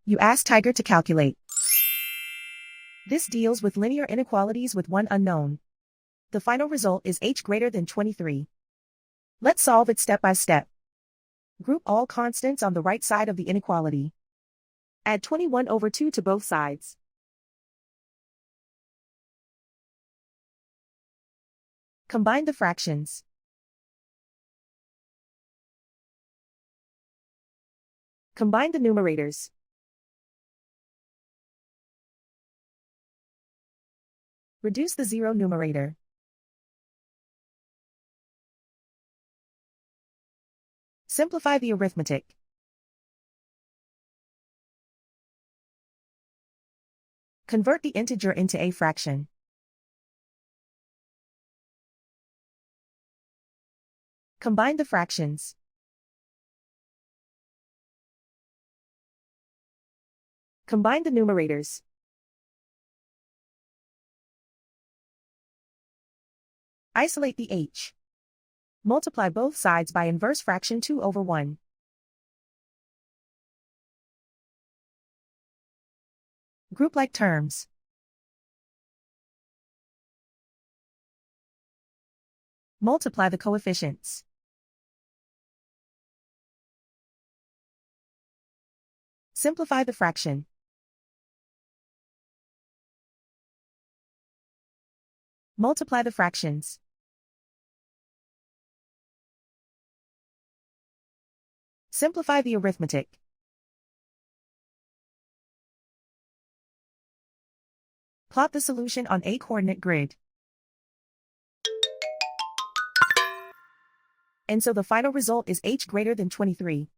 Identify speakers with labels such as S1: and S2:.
S1: You ask Tiger to calculate. This deals with linear inequalities with one unknown. The final result is h greater than 23. Let's solve it step by step. Group all constants on the right side of the inequality. Add 21/2 to both sides. Combine the fractions. Combine the numerators. Reduce the zero numerator. Simplify the arithmetic. Convert the integer into a fraction. Combine the fractions. Combine the numerators. Isolate the h. Multiply both sides by inverse fraction 2/1. Group like terms. Multiply the coefficients. Simplify the fraction. Multiply the fractions. Simplify the arithmetic. Plot the solution on a coordinate grid. And so the final result is h greater than 23.